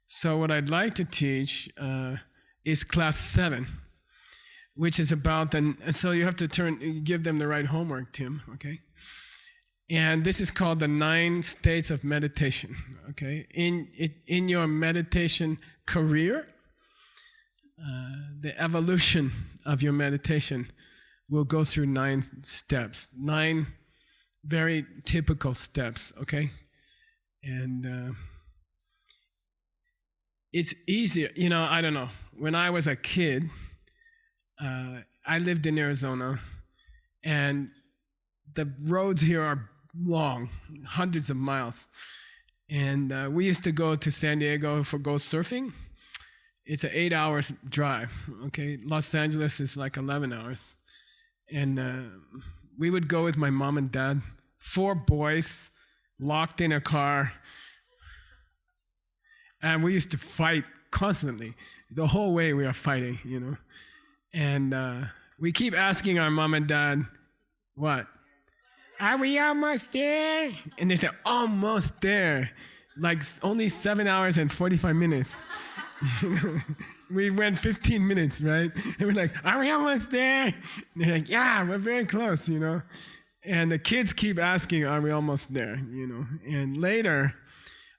So what I'd like to teach is class 7, which is about so you have to give them the right homework, Tim, okay? And this is called the 9 states of meditation, okay? In your meditation career, the evolution of your meditation will go through 9 steps, 9 very typical steps, okay? And it's easier, I don't know. When I was a kid, I lived in Arizona, and the roads here are long, hundreds of miles. And we used to go to San Diego for go surfing. It's an 8-hour drive, okay? Los Angeles is like 11 hours. And we would go with my mom and dad, 4 boys, locked in a car. And we used to fight constantly. The whole way we are fighting, And we keep asking our mom and dad, what? Are we almost there? And they say, almost there. Like only 7 hours and 45 minutes. We went 15 minutes, right? And we're like, are we almost there? And they're like, yeah, we're very close, And the kids keep asking, are we almost there? And later,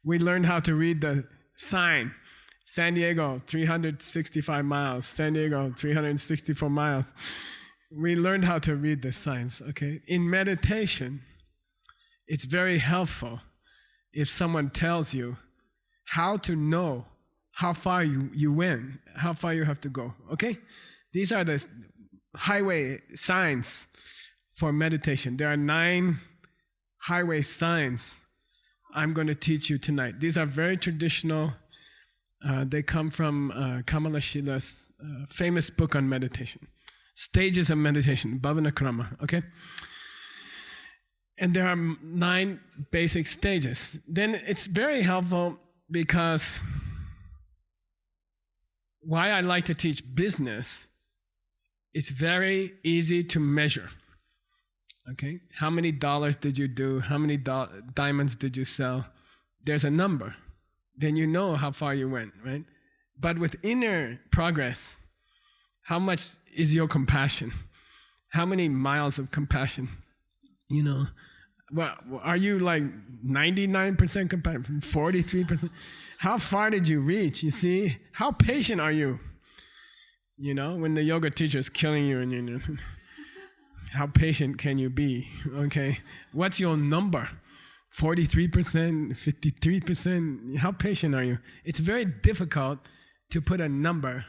we learned how to read the sign. San Diego, 365 miles. San Diego, 364 miles. We learned how to read the signs, okay? In meditation, it's very helpful if someone tells you how to know how far you went, how far you have to go, okay? These are the highway signs for meditation. There are 9 highway signs I'm going to teach you tonight. These are very traditional. They come from Kamalashila's famous book on meditation. Stages of meditation, Bhavanakrama, okay? And there are 9 basic stages. Then it's very helpful because why I like to teach business, it's very easy to measure, okay? How many dollars did you do? How many diamonds did you sell? There's a number. Then you know how far you went, right? But with inner progress, how much is your compassion? How many miles of compassion? Well, are you like 99% compassion, 43%? How far did you reach? You see, how patient are you? When the yoga teacher is killing you, and how patient can you be? Okay, what's your number? 43%, 53%? How patient are you? It's very difficult to put a number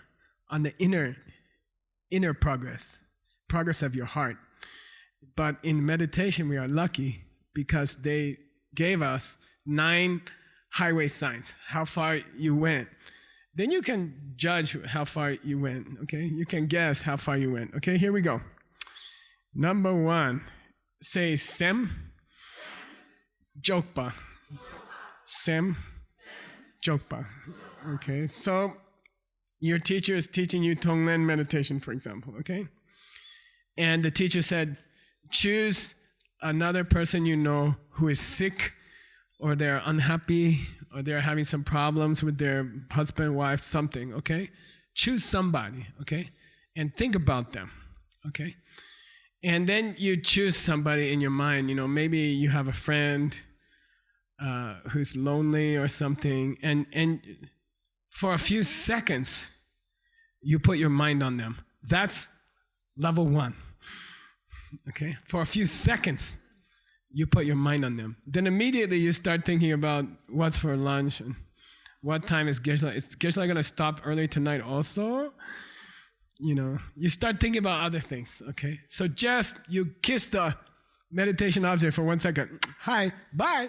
on the inner progress of your heart. But in meditation, we are lucky because they gave us 9 highway signs, how far you went. Then you can judge how far you went, okay? You can guess how far you went. Okay, here we go. Number 1, say Sem Jokpa. Sem Jokpa. Okay, so your teacher is teaching you Tonglen meditation, for example, okay? And the teacher said, choose another person you know who is sick, or they're unhappy, or they're having some problems with their husband, wife, something, okay? Choose somebody, okay? And think about them, okay? And then you choose somebody in your mind, maybe you have a friend who's lonely or something, and for a few seconds, you put your mind on them. That's level 1. Okay? For a few seconds, you put your mind on them. Then immediately you start thinking about what's for lunch and what time is Geshe. Is Geshe going to stop early tonight also? You start thinking about other things, okay? So just you kiss the meditation object for 1 second. Hi, bye.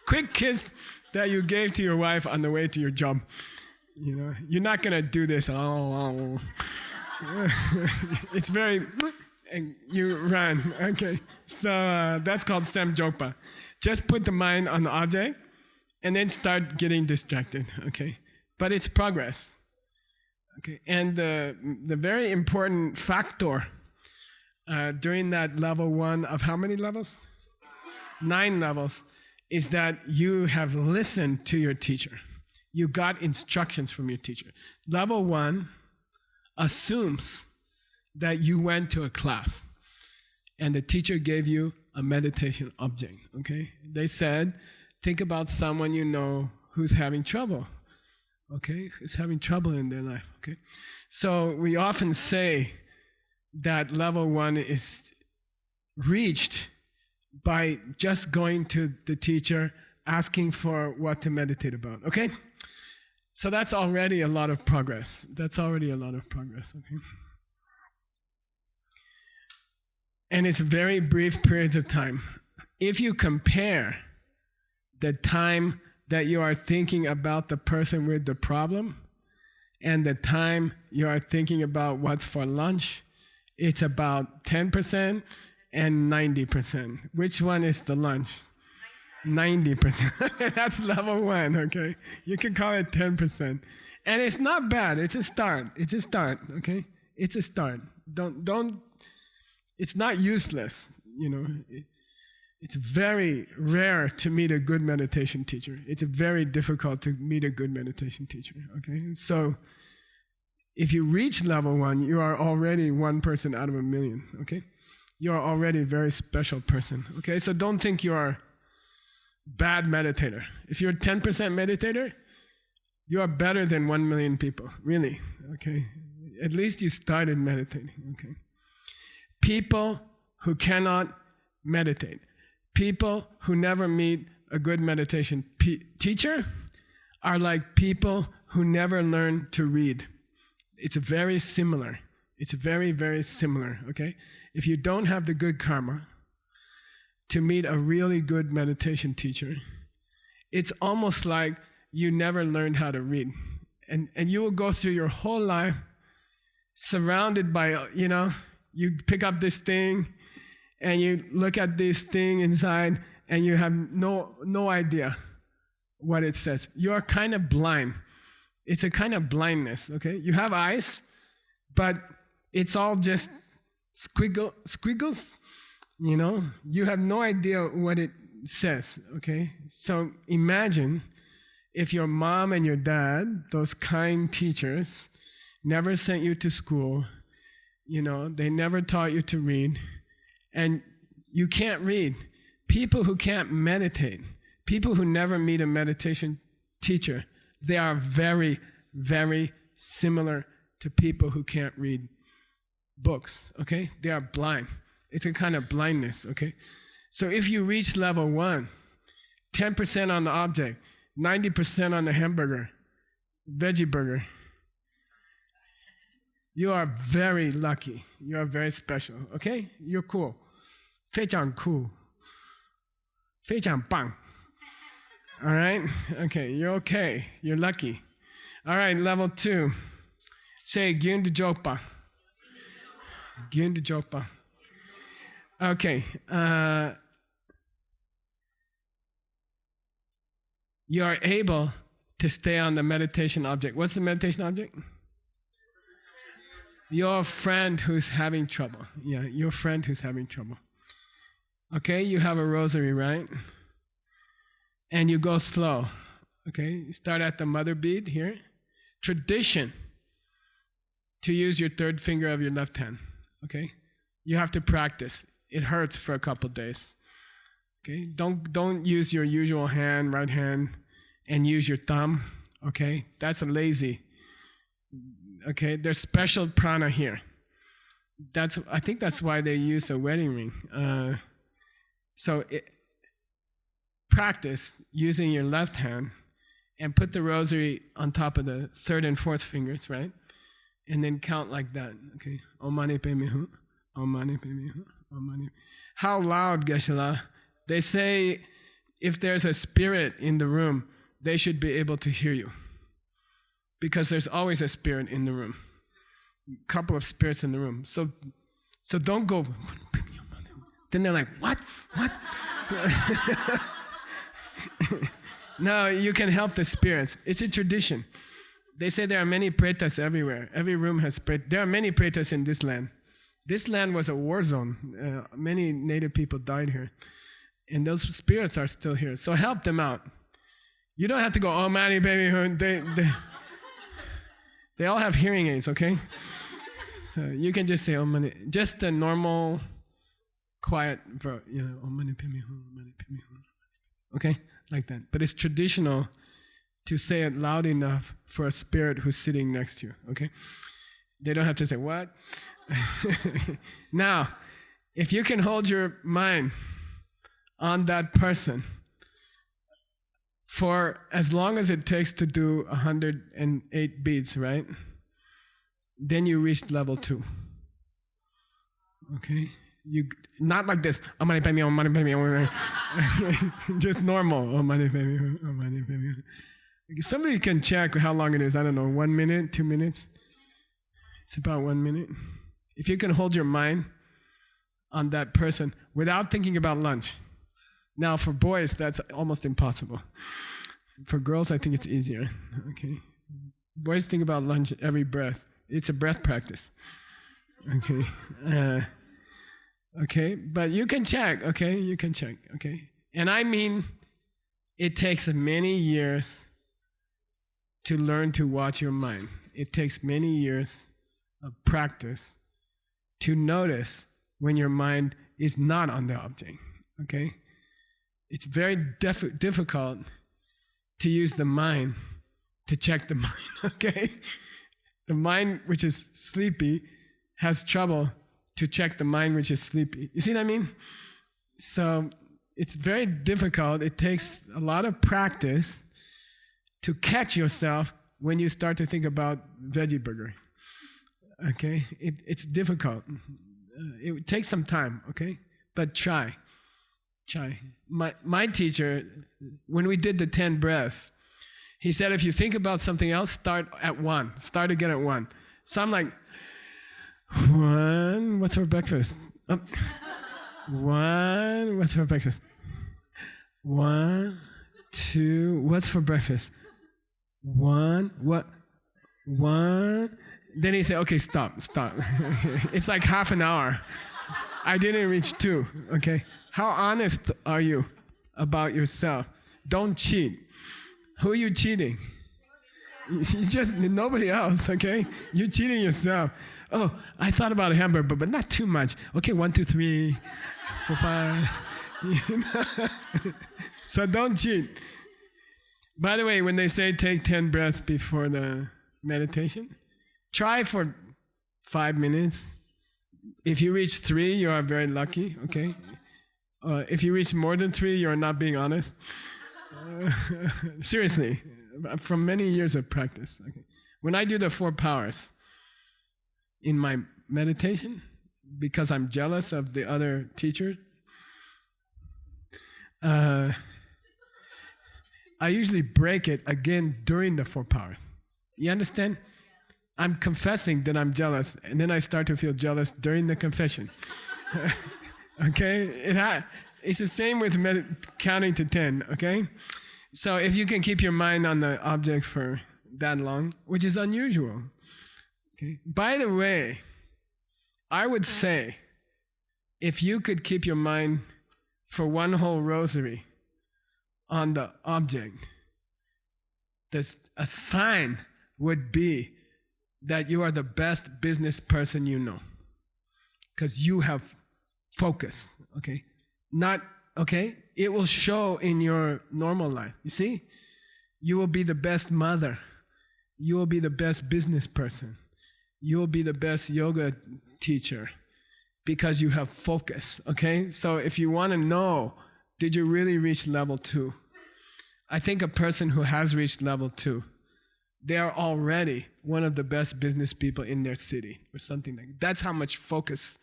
Quick kiss that you gave to your wife on the way to your job. You're not going to do this. It's very, and you run, okay? So that's called Sem Jokpa. Just put the mind on the object and then start getting distracted, okay? But it's progress, okay? And the very important factor during that level 1 of how many levels? 9 levels is that you have listened to your teacher. You got instructions from your teacher. Level 1 assumes that you went to a class and the teacher gave you a meditation object, okay? They said, think about someone you know who's having trouble, okay? Who's having trouble in their life, okay? So we often say that level 1 is reached by just going to the teacher, asking for what to meditate about, okay? So that's already a lot of progress. That's already a lot of progress, okay? And it's very brief periods of time. If you compare the time that you are thinking about the person with the problem and the time you are thinking about what's for lunch, it's about 10% and 90%. Which one is the lunch? 90%. That's level 1, okay? You can call it 10%. And it's not bad. It's a start. It's a start, okay? It's a start. Don't. It's not useless, you know. It's very rare to meet a good meditation teacher. It's very difficult to meet a good meditation teacher, okay? So if you reach level 1, you are already one person out of a million, okay? You are already a very special person, okay? So don't think you are a bad meditator. If you're a 10% meditator, you are better than 1 million people, really, okay? At least you started meditating, okay? People who cannot meditate, people who never meet a good meditation teacher are like people who never learn to read. It's very similar. It's very, very similar, okay? If you don't have the good karma to meet a really good meditation teacher, it's almost like you never learned how to read. And you will go through your whole life surrounded by, you know, you pick up this thing and you look at this thing inside and you have no idea what it says. You're kind of blind. It's a kind of blindness, okay? You have eyes, but it's all just squiggles, you know? You have no idea what it says, okay? So imagine if your mom and your dad, those kind teachers, never sent you to school, you know, they never taught you to read, and you can't read. People who can't meditate, people who never meet a meditation teacher, they are very, very similar to people who can't read books, okay? They are blind. It's a kind of blindness, okay? So if you reach level 1, 10% on the object, 90% on the hamburger, veggie burger, you are very lucky. You are very special, okay? You're cool. 非常cool. 非常棒. All right? Okay, you're okay. You're lucky. All right, level 2. Say Gyundu Jokpa. Gyundu Jokpa. Okay. You are able to stay on the meditation object. What's the meditation object? Your friend who's having trouble. Yeah, your friend who's having trouble. Okay, you have a rosary, right? And you go slow. Okay, you start at the mother bead here. Tradition to use your third finger of your left hand. Okay, you have to practice. It hurts for a couple days. Okay, don't use your usual hand, right hand, and use your thumb. Okay, that's lazy. Okay, there's special prana here. I think that's why they use a wedding ring. Practice using your left hand and put the rosary on top of the third and fourth fingers, right? And then count like that. Okay, Om Mani Padme Hum, Om Mani Padme Hum, Om Mani. How loud, Geshe-la? They say if there's a spirit in the room, they should be able to hear you. Because there's always a spirit in the room. A couple of spirits in the room. So don't go. Then they're like, what? No, you can help the spirits. It's a tradition. They say there are many pretas everywhere. Every room has pretas. There are many pretas in this land. This land was a war zone. Many native people died here. And those spirits are still here. So help them out. You don't have to go, oh, Mani Padme Hum. They all have hearing aids, okay? So you can just say, oh, Mani, just a normal, quiet, oh, Mani Padme Hum, Mani Padme Hum. Okay? Like that. But it's traditional to say it loud enough for a spirit who's sitting next to you, okay? They don't have to say, what? Now, if you can hold your mind on that person for as long as it takes to do 108 beats, right? Then you reach level 2. Okay? You not like this. Oh, Mani Padme Hum, Mani Padme Hum. Just normal. Oh, Mani Padme Hum, oh, Mani Padme Hum. Somebody can check how long it is. I don't know, 1 minute, 2 minutes? It's about 1 minute. If you can hold your mind on that person without thinking about lunch. Now, for boys, that's almost impossible. For girls, I think it's easier. Okay, boys think about lunch every breath. It's a breath practice. Okay, okay, but you can check. Okay, you can check. Okay, and I mean, it takes many years to learn to watch your mind. It takes many years of practice to notice when your mind is not on the object. Okay. It's very difficult to use the mind to check the mind, okay? The mind which is sleepy has trouble to check the mind which is sleepy. You see what I mean? So it's very difficult. It takes a lot of practice to catch yourself when you start to think about veggie burger, okay? It's difficult. It takes some time, okay? But try. My teacher, when we did the 10 breaths, he said if you think about something else, start at 1. Start again at 1. So I'm like, 1, what's for breakfast? 1, what's for breakfast? 1, 2, what's for breakfast? 1, what? 1. Then he said, okay, stop. It's like half an hour. I didn't reach 2, okay? How honest are you about yourself? Don't cheat. Who are you cheating? You just, nobody else, okay? You're cheating yourself. Oh, I thought about a hamburger, but not too much. Okay, 1, 2, 3, 4, 5. So don't cheat. By the way, when they say take 10 breaths before the meditation, try for 5 minutes. If you reach 3, you are very lucky, okay? If you reach more than 3, you're not being honest. Seriously, from many years of practice. Okay. When I do the 4 powers in my meditation, because I'm jealous of the other teacher, I usually break it again during the 4 powers. You understand? I'm confessing that I'm jealous, and then I start to feel jealous during the confession. Okay? It's the same with counting to 10, okay? So if you can keep your mind on the object for that long, which is unusual. Okay? By the way, I would say if you could keep your mind for 1 whole rosary on the object, a sign would be that you are the best business person you know. Because you have focus, okay? Not, okay? It will show in your normal life. You see? You will be the best mother. You will be the best business person. You will be the best yoga teacher because you have focus, okay? So if you want to know, did you really reach level 2? I think a person who has reached level 2, they are already one of the best business people in their city or something like that. That's how much focus.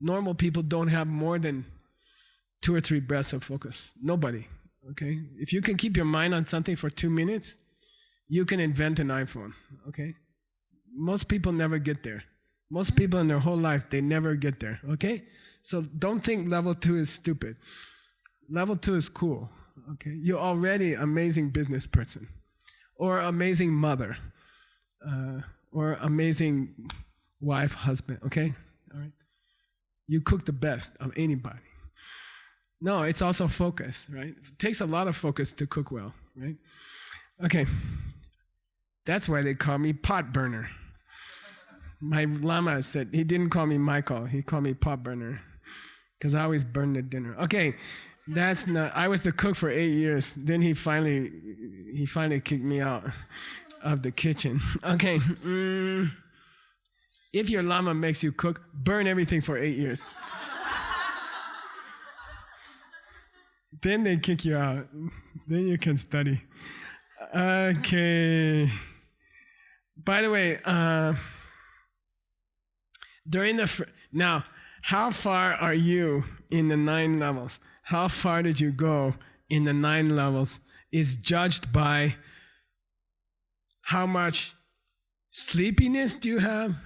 Normal people don't have more than 2 or 3 breaths of focus. Nobody, okay? If you can keep your mind on something for 2 minutes, you can invent an iPhone, okay? Most people never get there. Most people in their whole life, they never get there, okay? So don't think level 2 is stupid. Level 2 is cool, okay? You're already an amazing business person or amazing mother or amazing wife, husband, okay? All right? You cook the best of anybody. No, it's also focus, right? It takes a lot of focus to cook well, right? Okay. That's why they call me pot burner. My Lama said, he didn't call me Michael, he called me pot burner. Because I always burn the dinner. Okay, that's not, I was the cook for 8 years. Then he finally kicked me out of the kitchen. Okay, if your Lama makes you cook, burn everything for 8 years. Then they kick you out. Then you can study. Okay. By the way, now, how far are you in the 9 levels? How far did you go in the 9 levels is judged by how much sleepiness do you have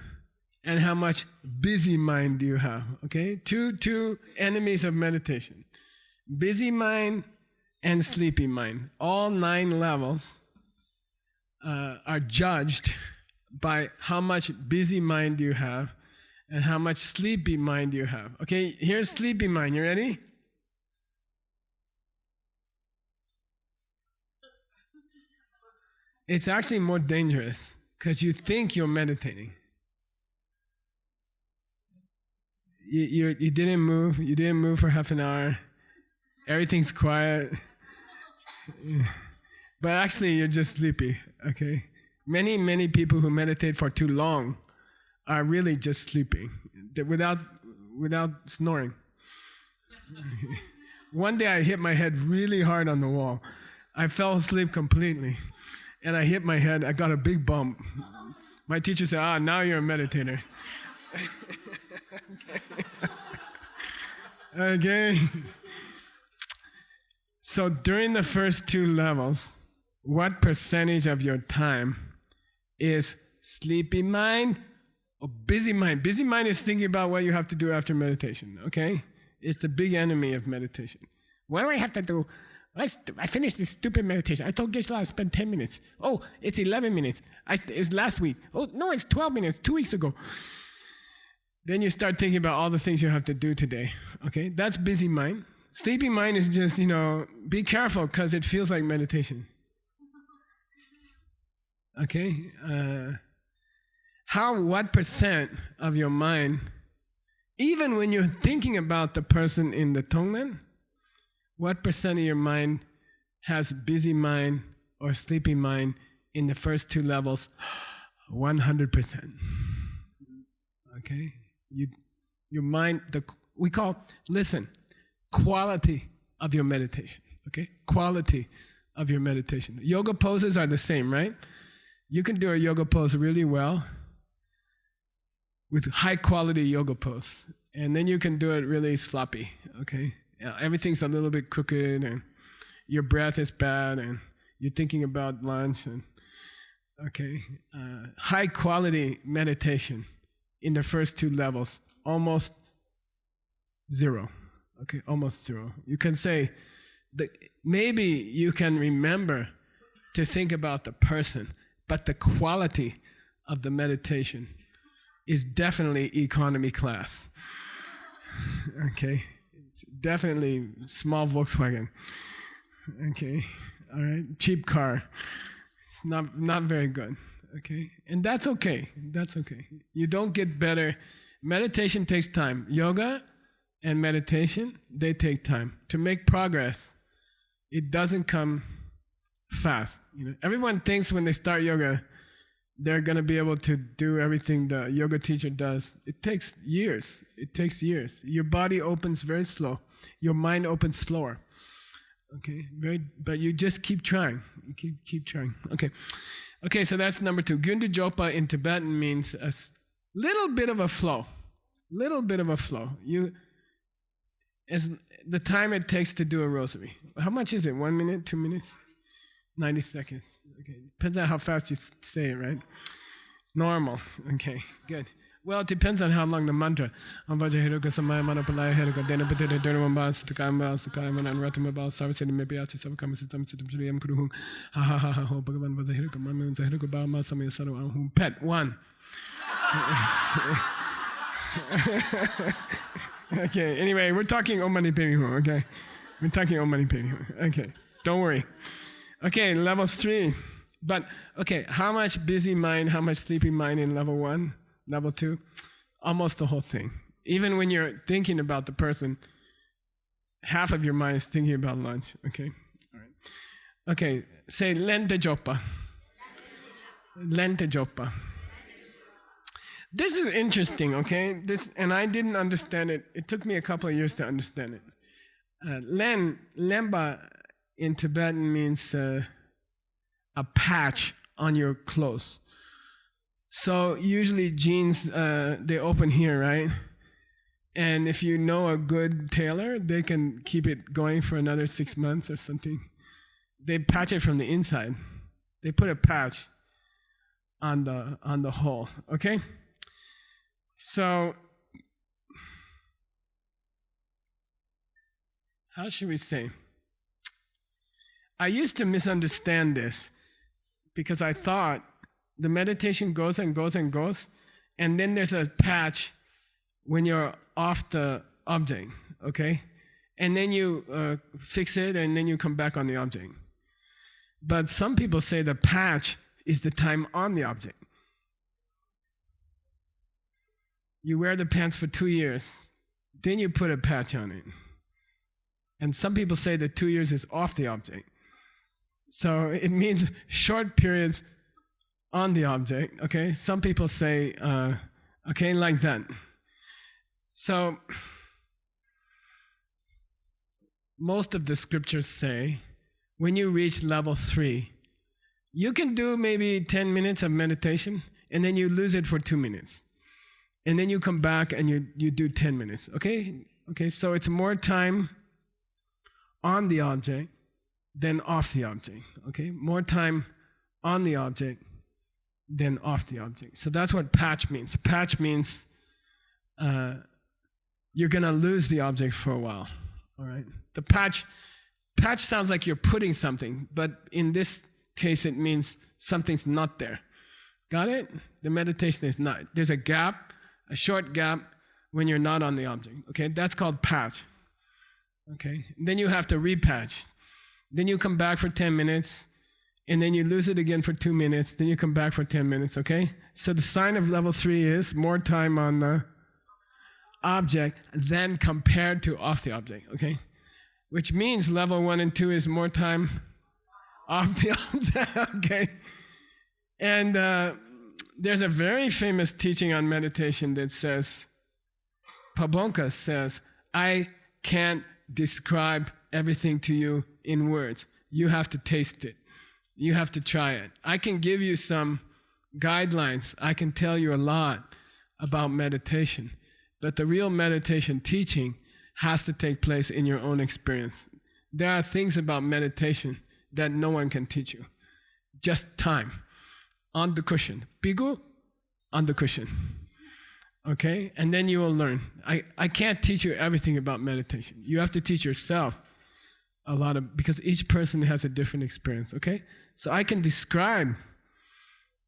and how much busy mind do you have, okay? Two enemies of meditation. Busy mind and sleepy mind. All 9 levels are judged by how much busy mind do you have and how much sleepy mind you have. Okay, here's sleepy mind. You ready? It's actually more dangerous because you think you're meditating. You didn't move. You didn't move for half an hour. Everything's quiet. But actually, you're just sleepy. Okay. Many people who meditate for too long are really just sleeping without snoring. One day I hit my head really hard on the wall. I fell asleep completely. And I hit my head. I got a big bump. My teacher said, now you're a meditator. Okay. So during the first 2 levels, what percentage of your time is sleepy mind or busy mind? Busy mind is thinking about what you have to do after meditation, okay? It's the big enemy of meditation. What do I have to do? I finished this stupid meditation. I told Geshe I spent 10 minutes. Oh, it's 11 minutes. It was last week. Oh, no, it's 12 minutes, 2 weeks ago. Then you start thinking about all the things you have to do today, okay? That's busy mind. Sleepy mind is just, be careful because it feels like meditation. Okay? What percent of your mind, even when you're thinking about the person in the Tonglen, what percent of your mind has busy mind or sleepy mind in the first 2 levels? 100%. Okay? Your mind, we call, quality of your meditation. Okay? Quality of your meditation. Yoga poses are the same, right? You can do a yoga pose really well with high quality yoga pose. And then you can do it really sloppy, okay? Everything's a little bit crooked and your breath is bad and you're thinking about lunch and, okay? High quality meditation in the first 2 levels, almost 0, okay? Almost 0. You can say, maybe you can remember to think about the person, but the quality of the meditation is definitely economy class. Okay? It's definitely small Volkswagen. Okay? All right? Cheap car. It's not very good. Okay? And that's okay. That's okay. You don't get better. Meditation takes time. Yoga and meditation, they take time. To make progress, it doesn't come fast. Everyone thinks when they start yoga, they're going to be able to do everything the yoga teacher does. It takes years. It takes years. Your body opens very slow. Your mind opens slower. Okay, but you just keep trying. You keep trying. Okay, so that's number 2. Gundu Jopa in Tibetan means a little bit of a flow. Little bit of a flow. As the time it takes to do a rosary. How much is it? 1 minute, 2 minutes? 90 seconds. Okay, depends on how fast you say it, right? Normal. Okay, good. Well, it depends on how long the mantra. Pet 1. Okay, anyway, we're talking Om Mani Padme Hum, okay? We're talking Om Mani Padme Hum. Okay, don't worry. Okay, level 3. But, okay, how much busy mind, how much sleepy mind in level 1, level 2? Almost the whole thing. Even when you're thinking about the person, half of your mind is thinking about lunch, okay? All right. Okay, say Lente Jopa. Lente Jopa. This is interesting, okay? And I didn't understand it. It took me a couple of years to understand it. Lemba in Tibetan means a patch on your clothes. So usually jeans, they open here, right? And if you know a good tailor, they can keep it going for another 6 months or something. They patch it from the inside. They put a patch on the hole, okay? So, how should we say? I used to misunderstand this because I thought the meditation goes and goes and goes, and then there's a patch when you're off the object, okay? And then you fix it, and then you come back on the object. But some people say the patch is the time on the object. You wear the pants for 2 years, then you put a patch on it. And some people say that 2 years is off the object. So it means short periods on the object, okay? Some people say, okay, like that. So most of the scriptures say, when you reach level 3, you can do maybe 10 minutes of meditation, and then you lose it for 2 minutes. And then you come back and you do 10 minutes, okay? Okay, so it's more time on the object than off the object, okay? More time on the object than off the object. So that's what patch means. Patch means you're gonna lose the object for a while, all right? The patch sounds like you're putting something, but in this case it means something's not there. Got it? The meditation is not. There's a gap, a short gap when you're not on the object, okay? That's called patch, okay? Then you have to repatch. Then you come back for 10 minutes, and then you lose it again for 2 minutes, then you come back for 10 minutes, okay? So the sign of level 3 is more time on the object than compared to off the object, okay? Which means level 1 and 2 is more time off the object, okay? And there's a very famous teaching on meditation that says, Pabonka says, I can't describe everything to you in words. You have to taste it. You have to try it. I can give you some guidelines. I can tell you a lot about meditation. But the real meditation teaching has to take place in your own experience. There are things about meditation that no one can teach you. Just time. On the cushion. Bigu, on the cushion. Okay? And then you will learn. I can't teach you everything about meditation. You have to teach yourself a lot of, because each person has a different experience, okay? So I can describe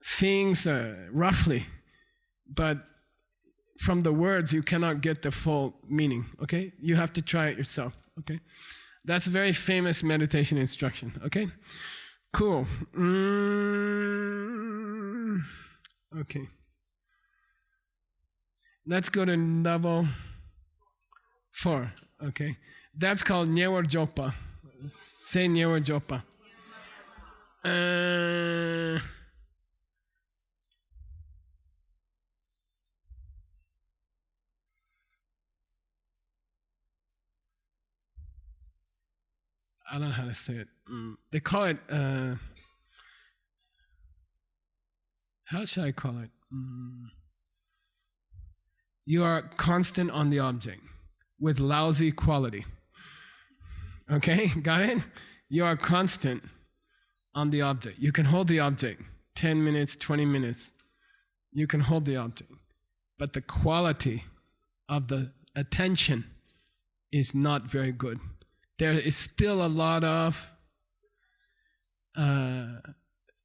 things roughly, but from the words you cannot get the full meaning, okay? You have to try it yourself, okay? That's a very famous meditation instruction, okay? Cool. Okay. Let's go to level 4, okay? That's called Nyewar Jopa. Say Nyewar Jopa. I don't know how to say it. They call it, how should I call it? You are constant on the object with lousy quality. Okay, got it? You are constant on the object. You can hold the object 10 minutes, 20 minutes. You can hold the object. But the quality of the attention is not very good. There is still a lot of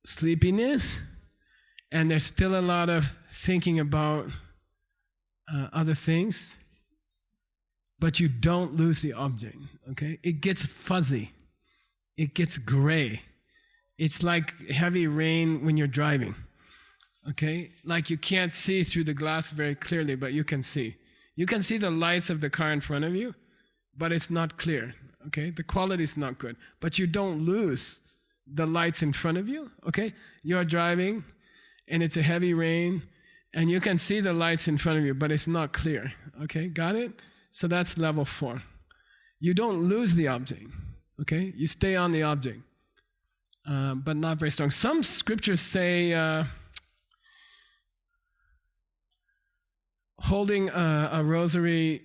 sleepiness, and there's still a lot of thinking about other things. but you don't lose the object, okay? It gets fuzzy. It gets gray. It's like heavy rain when you're driving, okay? Like you can't see through the glass very clearly, but you can see. You can see the lights of the car in front of you, but it's not clear, okay? The quality is not good, but you don't lose the lights in front of you, okay? You're driving, and it's a heavy rain, and you can see the lights in front of you, but it's not clear, okay? Got it? So that's level 4. You don't lose the object, okay? You stay on the object, but not very strong. Some scriptures say holding a rosary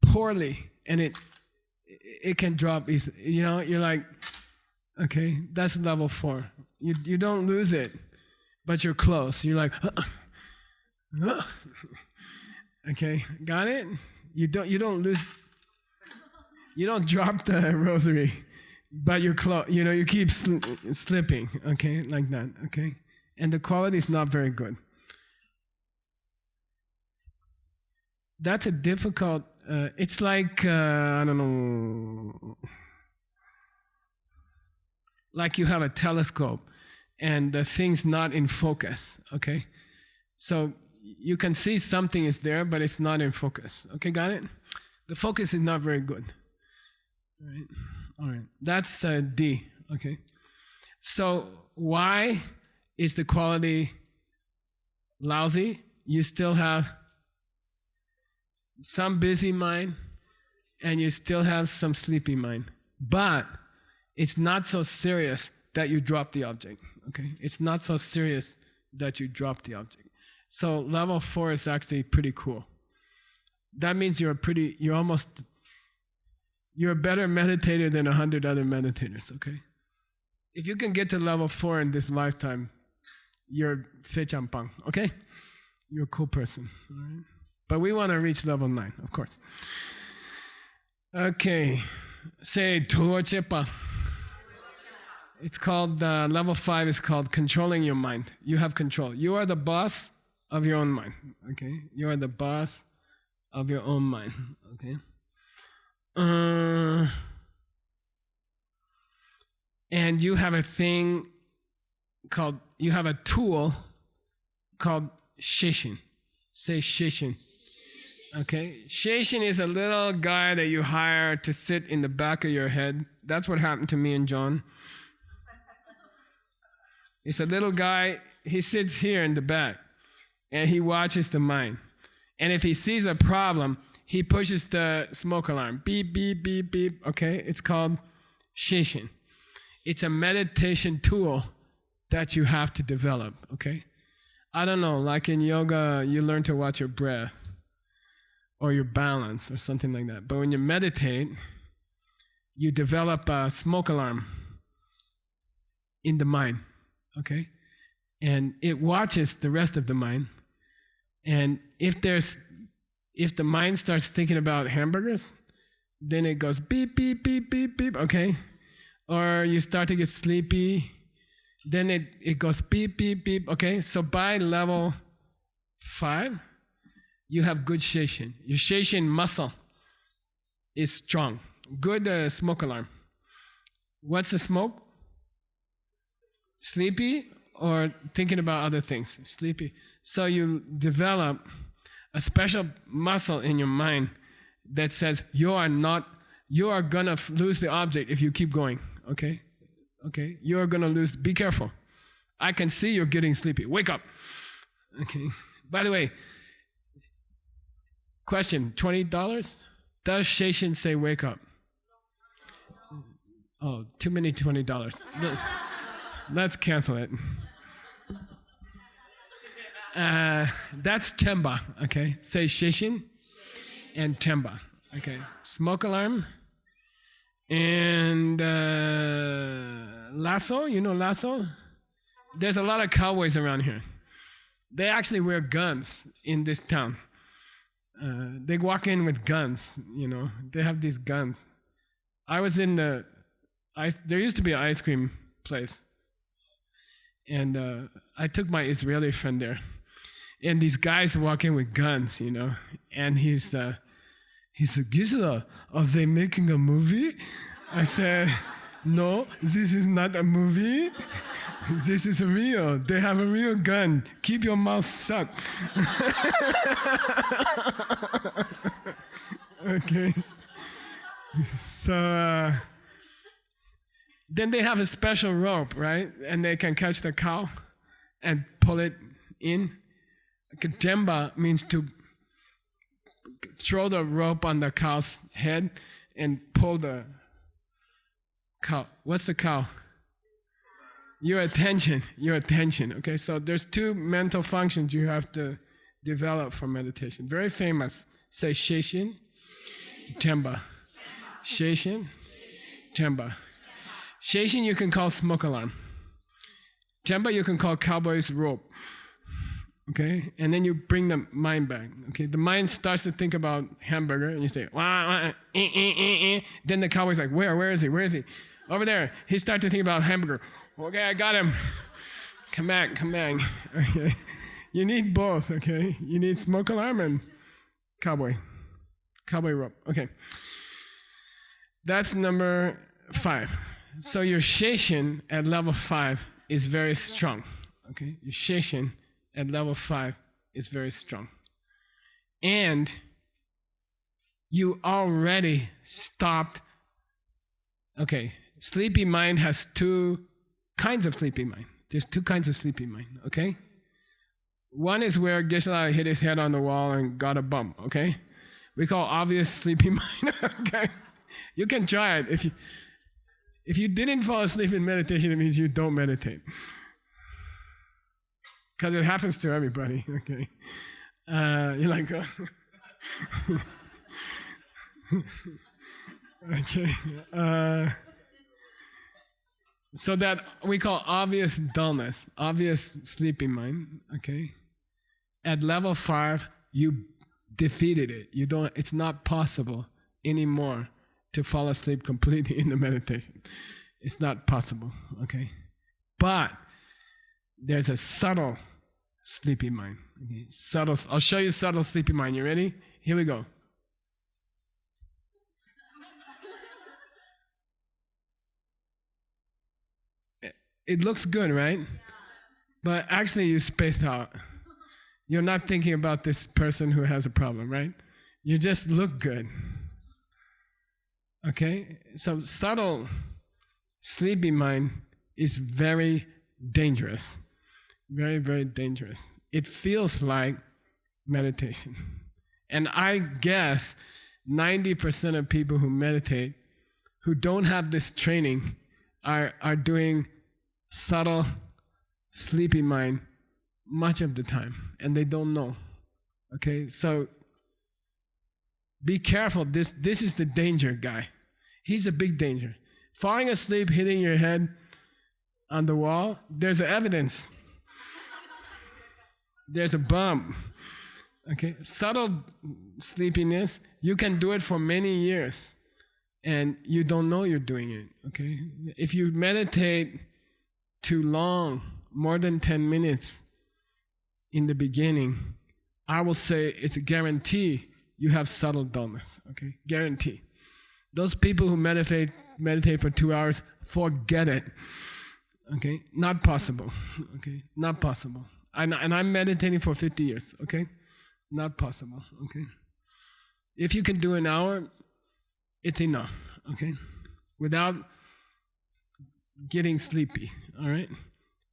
poorly, and it can drop easily. You know, you're like, okay, that's level 4. You don't lose it, but you're close. You're like, okay, got it? You don't lose. You don't drop the rosary, but you're close. You know, you keep slipping. Okay, like that. Okay, and the quality is not very good. That's a difficult. It's like I don't know. Like you have a telescope, and the thing's not in focus. Okay, so you can see something is there, but it's not in focus. Okay, got it? The focus is not very good. All right. That's D. Okay. So why is the quality lousy? You still have some busy mind, and you still have some sleepy mind. But it's not so serious that you drop the object. Okay. It's not so serious that you drop the object. So level 4 is actually pretty cool. That means you're a better meditator than 100 other meditators, okay? If you can get to level 4 in this lifetime, you're Fei Champang, okay? You're a cool person, all right? But we want to reach level 9, of course. Okay, say Tsongkapa. It's called, level 5 is called controlling your mind. You have control. You are the boss of your own mind, okay? You are the boss of your own mind, okay? And you have a thing called, you have a tool called Shishin. Say Shishin. Okay? Shishin is a little guy that you hire to sit in the back of your head. That's what happened to me and John. It's a little guy, he sits here in the back, and he watches the mind. And if he sees a problem, he pushes the smoke alarm. Beep, beep, beep, beep. Okay? It's called Shishin. It's a meditation tool that you have to develop. Okay? I don't know, like in yoga, you learn to watch your breath or your balance or something like that. But when you meditate, you develop a smoke alarm in the mind. Okay? And it watches the rest of the mind. And if the mind starts thinking about hamburgers, then it goes beep, beep, beep, beep, beep, okay? Or you start to get sleepy, then it goes beep, beep, beep, okay? So by level 5, you have good Shishin. Your Shishin muscle is strong. Good smoke alarm. What's the smoke? Sleepy or thinking about other things? Sleepy. So you develop a special muscle in your mind that says you are gonna lose the object if you keep going, okay? Okay, you're gonna lose, be careful. I can see you're getting sleepy, wake up. Okay, by the way, question, $20? Does Shishin say wake up? Oh, too many $20. Let's cancel it. That's Temba, okay? Say Shishin and Temba, okay? Smoke alarm and lasso, you know lasso? There's a lot of cowboys around here. They actually wear guns in this town. They walk in with guns, you know? They have these guns. I was in there used to be an ice cream place. And I took my Israeli friend there. And these guys walk in with guns, you know, and he's He said, Gisela, are they making a movie? I said, no, this is not a movie. This is real. They have a real gun. Keep your mouth shut. Okay. So then they have a special rope, right? And they can catch the cow and pull it in. Jemba means to throw the rope on the cow's head and pull the cow. What's the cow? Your attention. Okay, so there's two mental functions you have to develop for meditation. Very famous. Say Sheshin, Jemba. Sheshin, Jemba. Sheshin you can call smoke alarm. Jemba you can call cowboy's rope. Okay, and then you bring the mind back. Okay, the mind starts to think about hamburger, and you say, wah, wah, Then the cowboy's like, where is he? Over there. He starts to think about hamburger. Okay, I got him. Come back. Okay, you need both. Okay, you need smoke alarm and cowboy rope. Okay, that's number 5. So your Sheshin at level 5 is very strong. Okay, your Sheshin at level 5 is very strong. And you already stopped. Okay, sleepy mind has 2 kinds of sleepy mind. There's 2 kinds of sleepy mind, okay? One is where Geshe hit his head on the wall and got a bump, okay? We call obvious sleepy mind, okay? You can try it. If you didn't fall asleep in meditation, it means you don't meditate. Because it happens to everybody, okay? You're like, okay. So that we call obvious dullness, obvious sleepy mind, okay? At level 5, you defeated it. It's not possible anymore to fall asleep completely in the meditation. It's not possible, okay? But there's a subtle sleepy mind. Okay? Subtle. I'll show you subtle sleepy mind. You ready? Here we go. It looks good, right? But actually you spaced out. You're not thinking about this person who has a problem, right? You just look good. Okay? So subtle sleepy mind is very dangerous. Very, very dangerous. It feels like meditation. And I guess 90% of people who meditate, who don't have this training, are doing subtle, sleepy mind much of the time, and they don't know. Okay, so be careful. This is the danger guy. He's a big danger. Falling asleep, hitting your head on the wall, there's evidence. There's a bump. Okay, subtle sleepiness, you can do it for many years, and you don't know you're doing it. Okay, if you meditate too long, more than 10 minutes in the beginning, I will say it's a guarantee you have subtle dullness, okay? Guarantee. Those people who meditate for 2 hours, forget it, okay? Not possible, okay? Not possible. And I'm meditating for 50 years, okay? Not possible, okay? If you can do an hour, it's enough, okay? Without getting sleepy, all right?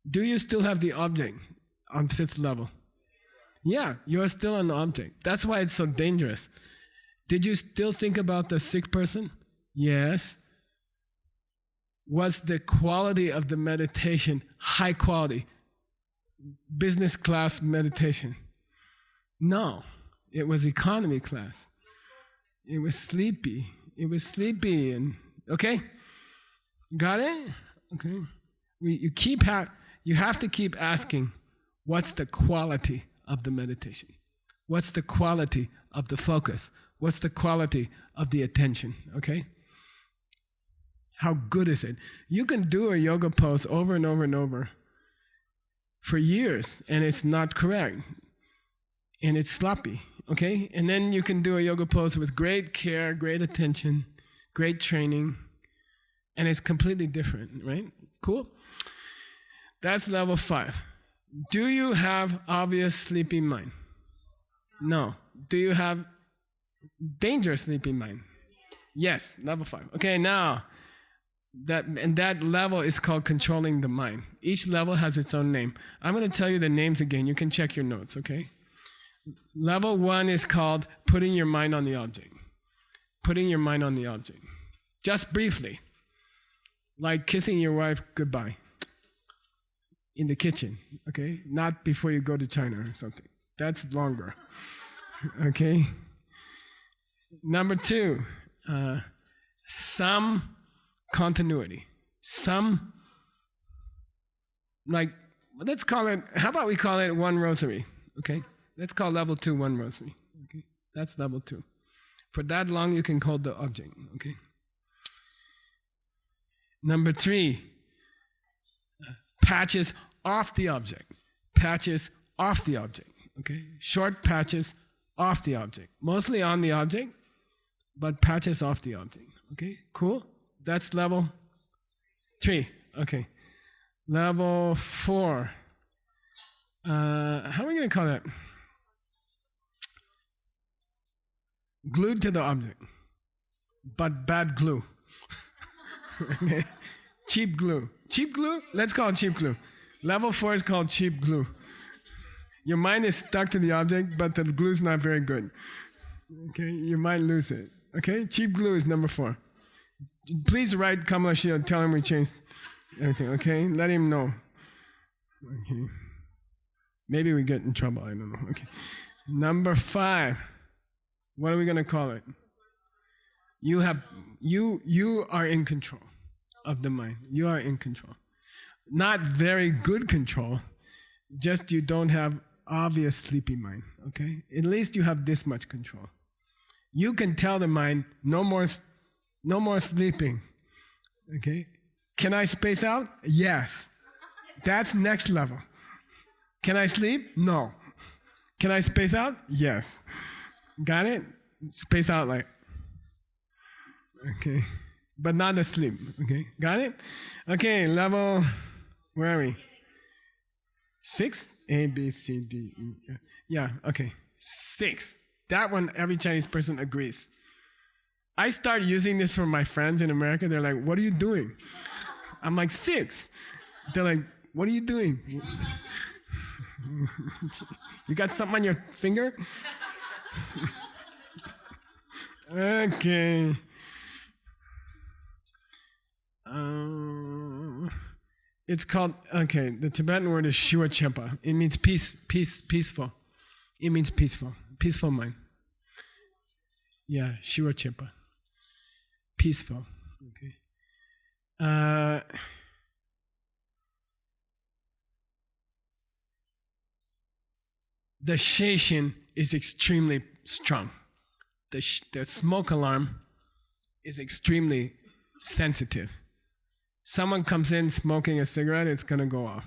Do you still have the object on 5th level? Yeah, you're still on the object. That's why it's so dangerous. Did you still think about the sick person? Yes. Was the quality of the meditation high quality? Business class meditation? No, it was economy class. It was sleepy. And okay? Got it? Okay. You have to keep asking, what's the quality of the meditation? What's the quality of the focus? What's the quality of the attention? Okay? How good is it? You can do a yoga pose over and over and over for years, and it's not correct. and it's sloppy, okay? And then you can do a yoga pose with great care, great attention, great training, and it's completely different, right? Cool? That's level 5. Do you have obvious sleeping mind? No. Do you have dangerous sleeping mind? Yes, level 5. Okay, now, that level is called controlling the mind. Each level has its own name. I'm going to tell you the names again. You can check your notes, okay? Level 1 is called putting your mind on the object. Putting your mind on the object. Just briefly. Like kissing your wife goodbye. In the kitchen, okay? Not before you go to China or something. That's longer, okay? Number 2, some continuity. Some, like, let's call it, how about we call it 1 rosary, okay? Let's call level 2 1 rosary, okay? That's level 2. For that long, you can hold the object, okay? Number 3, patches off the object. Patches off the object, okay? Short patches off the object. Mostly on the object, but patches off the object, okay? Cool? That's level 3, okay. Level 4, how are we going to call that? Glued to the object, but bad glue. Okay? Cheap glue. Cheap glue? Let's call it cheap glue. Level 4 is called cheap glue. Your mind is stuck to the object, but the glue's not very good. Okay? You might lose it. Okay? Cheap glue is number 4. Please write Kamalashila, tell him we changed everything, okay? Let him know. Okay. Maybe we get in trouble, I don't know. Okay. Number 5. What are we going to call it? You are in control of the mind. You are in control. Not very good control, just you don't have obvious sleepy mind, okay? At least you have this much control. You can tell the mind, no more sleeping, okay? Can I space out? Yes. That's next level. Can I sleep? No. Can I space out? Yes. Got it? Space out like, okay. But not asleep, okay? Got it? Okay, level, where are we? 6? A, B, C, D, E. Yeah, okay. 6. That one, every Chinese person agrees. I start using this for my friends in America. They're like, what are you doing? I'm like, 6. They're like, what are you doing? You got something on your finger? Okay. It's called, okay, the Tibetan word is Je Tsongkapa. It means peaceful. It means peaceful mind. Yeah, Je Tsongkapa. Peaceful, okay. The Sheshin is extremely strong. The smoke alarm is extremely sensitive. Someone comes in smoking a cigarette, it's going to go off.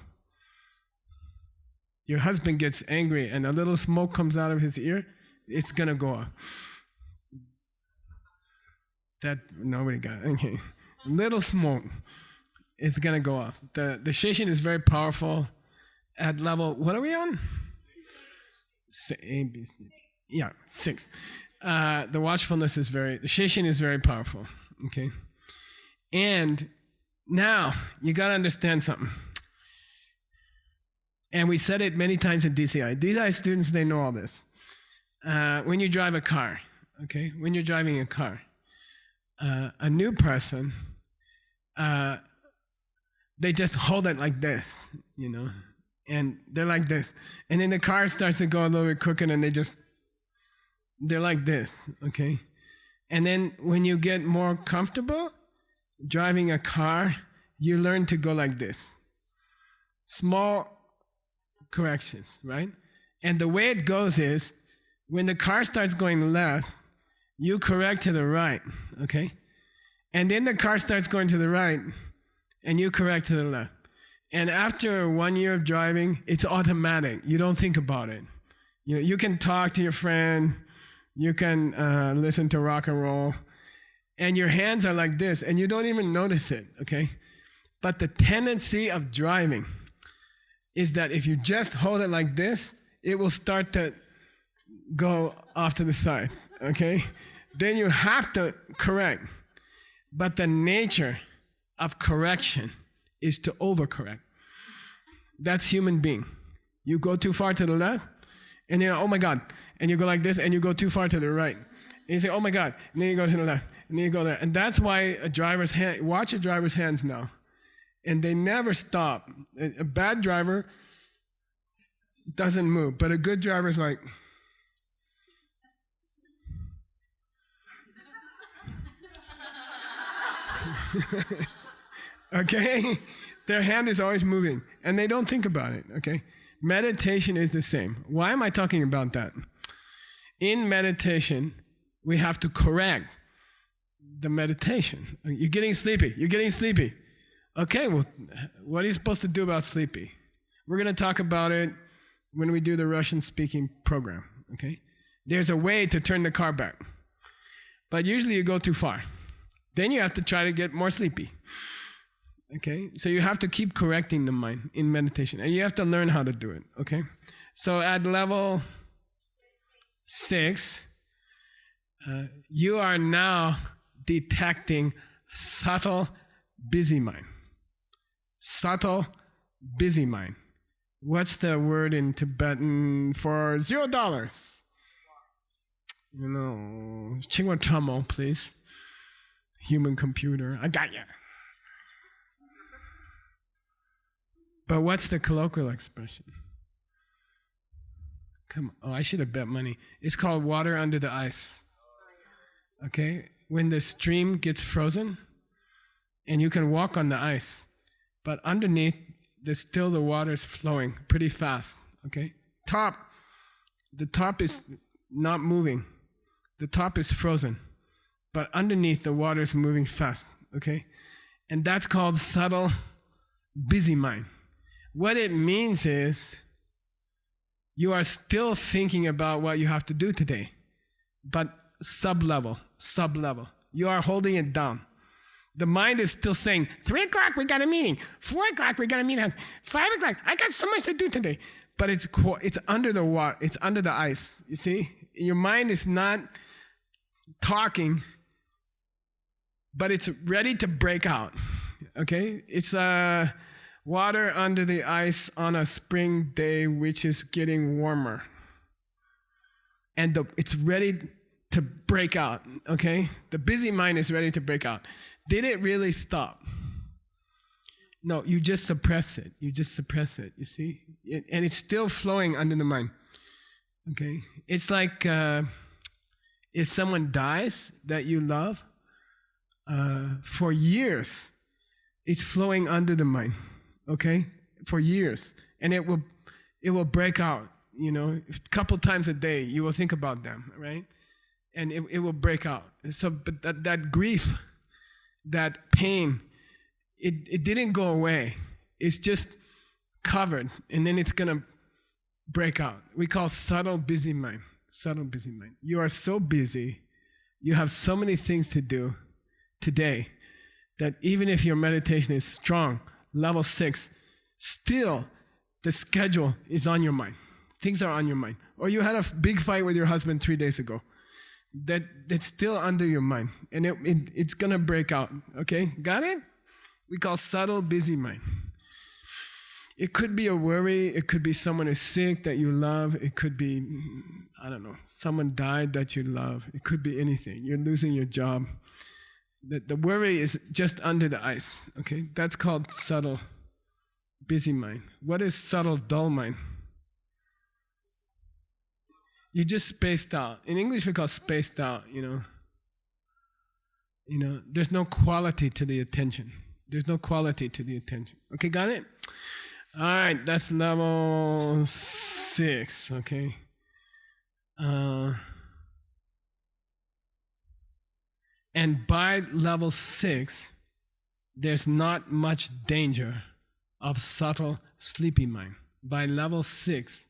Your husband gets angry and a little smoke comes out of his ear, it's going to go off. That, nobody got it. Okay. Little smoke, it's going to go off. The Sheshin is very powerful at level, what are we on? A, B, C. Yeah, 6. The watchfulness is the Sheshin is very powerful, okay? And now, you got to understand something. And we said it many times in DCI. DCI students, they know all this. When you drive a car, okay? When you're driving a car, a new person, they just hold it like this, you know? And they're like this. And then the car starts to go a little bit crooked and they're like this, okay? And then when you get more comfortable driving a car, you learn to go like this. Small corrections, right? And the way it goes is, when the car starts going left, you correct to the right, okay? And then the car starts going to the right, and you correct to the left. And after 1 year of driving, it's automatic. You don't think about it. You can talk to your friend, you can listen to rock and roll, and your hands are like this, and you don't even notice it, okay? But the tendency of driving is that if you just hold it like this, it will start to go off to the side, okay? Then you have to correct. But the nature of correction is to overcorrect. That's human being. You go too far to the left, and you're, oh my God, and you go like this, and you go too far to the right. And you say, oh my God, and then you go to the left, and then you go there. And that's why a driver's hand, watch a driver's hands now. And they never stop. A bad driver doesn't move, but a good driver is like, okay? Their hand is always moving, and they don't think about it, okay? Meditation is the same. Why am I talking about that? In meditation, we have to correct the meditation. You're getting sleepy. You're getting sleepy. Okay, well, what are you supposed to do about sleepy? We're going to talk about it when we do the Russian-speaking program, okay? There's a way to turn the car back, but usually you go too far. Then you have to try to get more sleepy, okay? So you have to keep correcting the mind in meditation, and you have to learn how to do it, okay? So at level 6, you are now detecting subtle, busy mind. Subtle, busy mind. What's the word in Tibetan for $0? Chingwa Chamo, please. Human computer. I got ya. But what's the colloquial expression? Come on. Oh, I should have bet money. It's called water under the ice. Okay? When the stream gets frozen and you can walk on the ice, but underneath, the water is flowing pretty fast, okay? The top is not moving. The top is frozen, but underneath, the water is moving fast, okay? And that's called subtle, busy mind. What it means is you are still thinking about what you have to do today, but sub-level. You are holding it down. The mind is still saying, 3 o'clock, we got a meeting. 4 o'clock, we got a meeting. 5 o'clock, I got so much to do today. But it's under the water. It's under the ice, you see? Your mind is not talking, but it's ready to break out, okay? It's water under the ice on a spring day, which is getting warmer. And it's ready to break out, okay? The busy mind is ready to break out. Did it really stop? No, you just suppress it. You you see? And it's still flowing under the mind, okay? It's like if someone dies that you love, for years, it's flowing under the mind, okay? For years. And it will break out, a couple times a day, you will think about them, right? And it will break out. So, but that grief, that pain, it didn't go away. It's just covered, and then it's gonna break out. We call subtle busy mind. Subtle busy mind. You are so busy, you have so many things to do today that even if your meditation is strong, level 6, still the schedule is on your mind. Things are on your mind. Or you had a big fight with your husband 3 days ago. That's still under your mind, and it's gonna break out, okay? Got it? We call subtle busy mind. It could be a worry, it could be someone is sick that you love, it could be, someone died that you love, it could be anything, you're losing your job. The worry is just under the ice, okay? That's called subtle busy mind. What is subtle dull mind? You just spaced out. In English, we call spaced out, there's no quality to the attention. There's no quality to the attention. Okay, got it? All right, that's level 6, okay? And by level 6, there's not much danger of subtle sleepy mind. By level 6,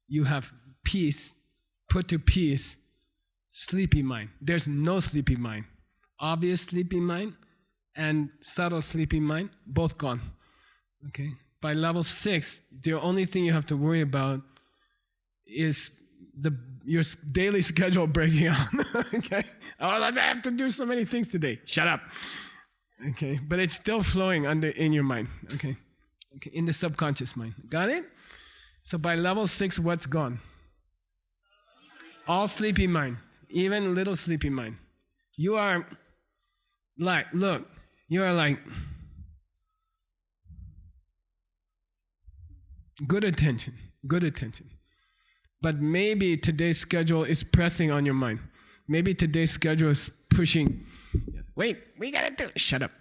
you have peace, put to peace, sleepy mind. There's no sleepy mind. Obvious sleepy mind and subtle sleepy mind, both gone. Okay? By level 6, the only thing you have to worry about is your daily schedule breaking out. Okay? Oh, I have to do so many things today. Shut up. Okay? But it's still flowing in your mind. Okay? Okay? In the subconscious mind. Got it? So by level 6, what's gone? All sleepy mind. Even little sleepy mind. You are like, look, you are like good attention. But maybe today's schedule is pressing on your mind. Maybe today's schedule is pushing. Wait, we gotta do it. Shut up.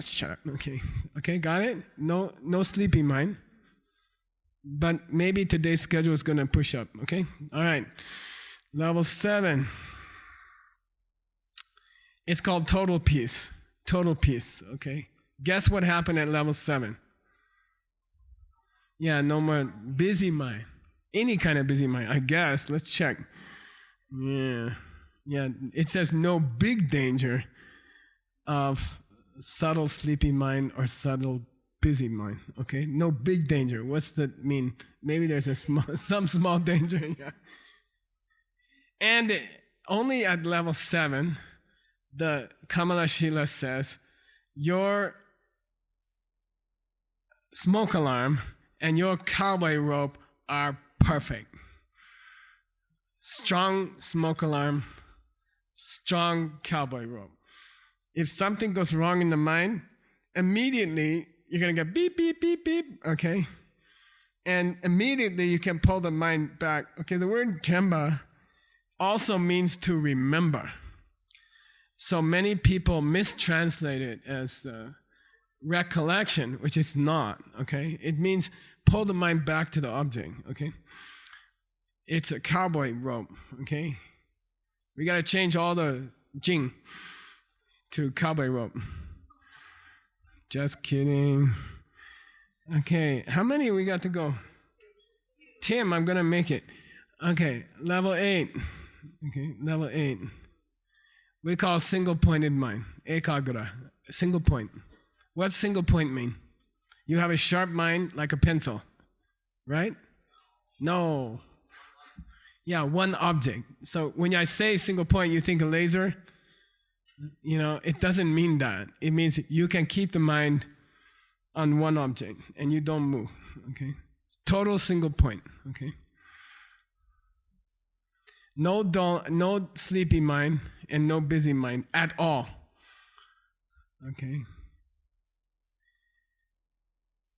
Shut up. Okay, got it? No sleepy mind. But maybe today's schedule is gonna push up. Okay? All right. Level 7. It's called total peace. Total peace. Okay? Guess what happened at level 7? Yeah, no more busy mind. Any kind of busy mind, I guess. Let's check. Yeah. It says no big danger of subtle sleepy mind or subtle busy mind. Okay? No big danger. What's that mean? Maybe there's some small danger. Yeah. And only at level 7, the Kamalashila says, your smoke alarm and your cowboy rope are perfect. Strong smoke alarm, strong cowboy rope. If something goes wrong in the mind, immediately you're going to get beep, beep, beep, beep, okay? And immediately you can pull the mind back. Okay, the word Temba also means to remember. So many people mistranslate it as recollection, which is not, okay? It means pull the mind back to the object, okay? It's a cowboy rope, okay? We got to change all the jing to cowboy rope. Just kidding. Okay, how many we got to go? Tim, I'm going to make it. Okay, level 8. Okay, level 8. We call single-pointed mind, ekagra, single point. What's single point mean? You have a sharp mind like a pencil, right? No. Yeah, one object. So when I say single point, you think a laser. You know, it doesn't mean that. It means you can keep the mind on one object and you don't move, okay? Total single point, okay? No sleepy mind and no busy mind at all, okay?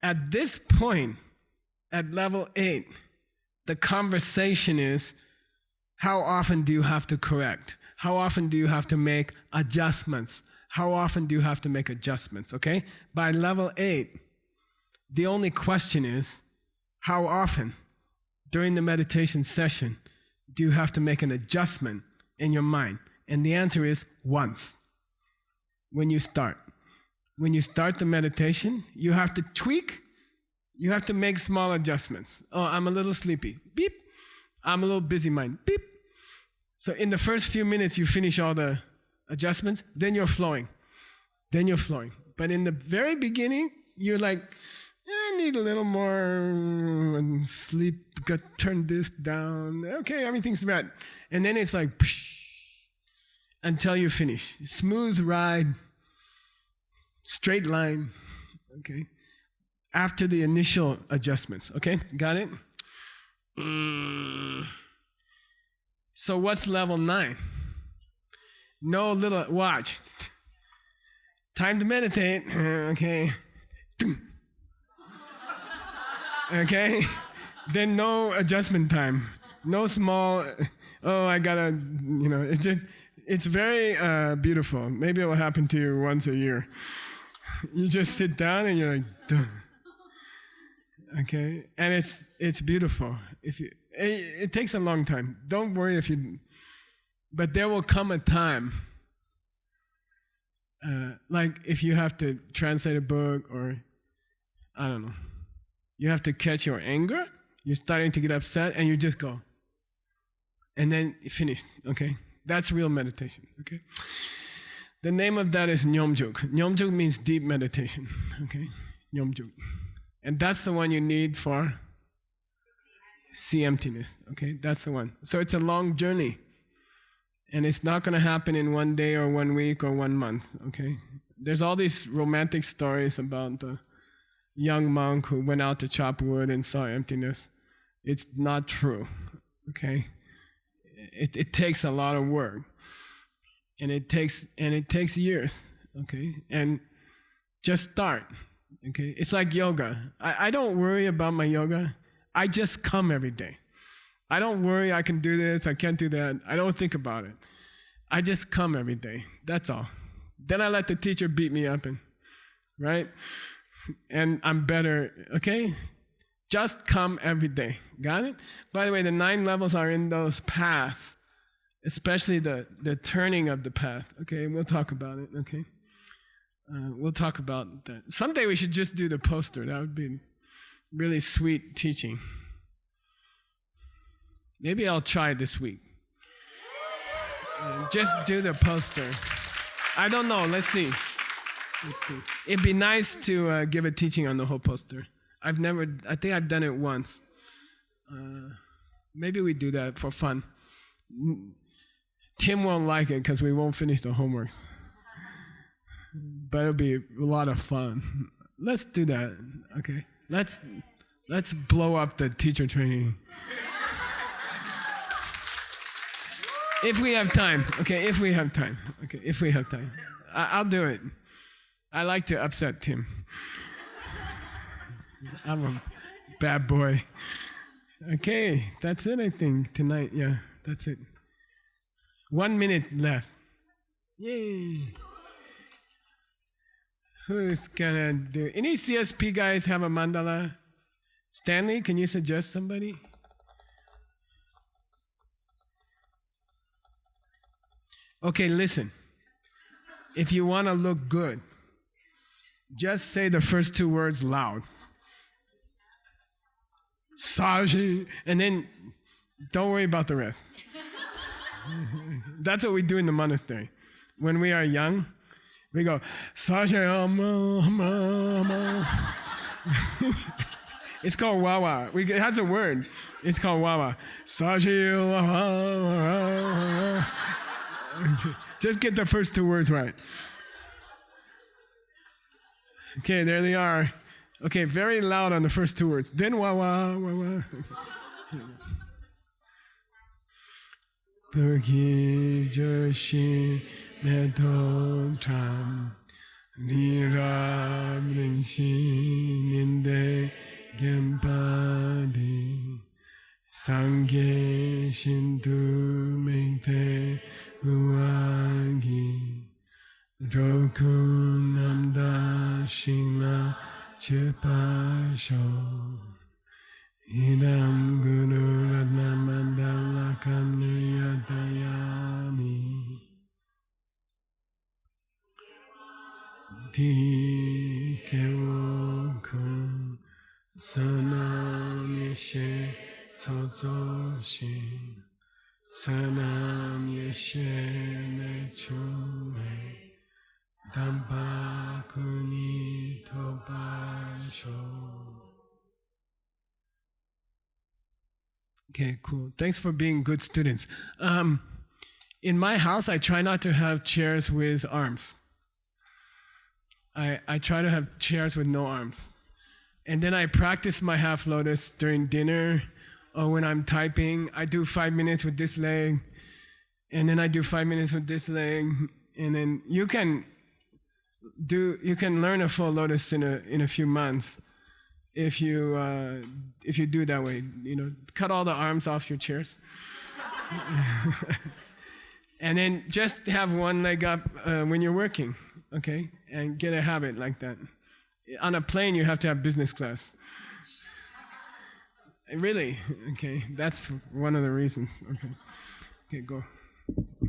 At this point, at level 8, the conversation is, how often do you have to correct? How often do you have to make adjustments? How often do you have to make adjustments, okay? By level 8, the only question is, how often during the meditation session do you have to make an adjustment in your mind? And the answer is once, when you start. When you start the meditation, you have to tweak, you have to make small adjustments. Oh, I'm a little sleepy, beep. I'm a little busy mind, beep. So in the first few minutes, you finish all the adjustments, then you're flowing. But in the very beginning, you're like, I need a little more sleep, turn this down. Okay, everything's right. And then it's like, until you finish. Smooth ride, straight line, okay? After the initial adjustments, okay? Got it? So what's level 9? No little, watch. Time to meditate, okay? Okay? Then no adjustment time. No small, I gotta, it's very beautiful. Maybe it will happen to you once a year. You just sit down and you're like, duh. Okay? And it's beautiful. It takes a long time. Don't worry but there will come a time, like if you have to translate a book or, I don't know, you have to catch your anger, You're starting to get upset, and you just go. And then you finish, okay? That's real meditation, okay? The name of that is Nyomjuk. Nyomjuk means deep meditation, okay? Nyomjuk. And that's the one you need for see emptiness, okay? That's the one. So it's a long journey. And it's not going to happen in 1 day or 1 week or 1 month, okay? There's all these romantic stories about the young monk who went out to chop wood and saw emptiness. It's not true, okay? It takes a lot of work. And it takes years, okay? And just start, okay? It's like yoga. I don't worry about my yoga. I just come every day. I don't worry I can do this, I can't do that. I don't think about it. I just come every day. That's all. Then I let the teacher beat me up, right? And I'm better, okay? Just come every day. Got it? By the way, the 9 levels are in those paths, especially the turning of the path, okay? We'll talk about it, okay? We'll talk about that. Someday we should just do the poster. That would be really sweet teaching. Maybe I'll try this week. Just do the poster. I don't know. Let's see. It'd be nice to give a teaching on the whole poster. I think I've done it once. Maybe we do that for fun. Tim won't like it because we won't finish the homework. But it'll be a lot of fun. Let's do that. Okay. Let's blow up the teacher training. If we have time, okay, if we have time. I'll do it. I like to upset Tim. I'm a bad boy. Okay, that's it, I think, tonight. Yeah, that's it. 1 minute left. Yay. Who's gonna do? Any CSP guys have a mandala? Stanley, can you suggest somebody? Okay, listen. If you want to look good, just say the first 2 words loud. Saji, and then don't worry about the rest. That's what we do in the monastery. When we are young, we go, Saji, It's called wawa. It has a word. It's called wawa. Saji, Just get the first 2 words right. Okay, there they are. Okay, very loud on the first 2 words. Then wawa. Pergi Geshe Michael Roach Niram Rinshi Ninde Gempadi Sangye Shintu Mente Uwagi Roku Namda Shina Chepasho Idam Guru Ratna Mandala Kamniyatayami Di Kewokun Sanam Yeshe Tsotsoshi Sanam Yeshe Mechume Dampa Kuni Topasho. Okay, cool. Thanks for being good students. In my house, I try not to have chairs with arms. I try to have chairs with no arms. And then I practice my half lotus during dinner or when I'm typing. I do 5 minutes with this leg, and then I do 5 minutes with this leg, and then you can learn a full lotus in a few months if you do that way. Cut all the arms off your chairs. And then just have one leg up when you're working, okay? And get a habit like that. On a plane, you have to have business class. Really? Okay, that's one of the reasons. Okay, go.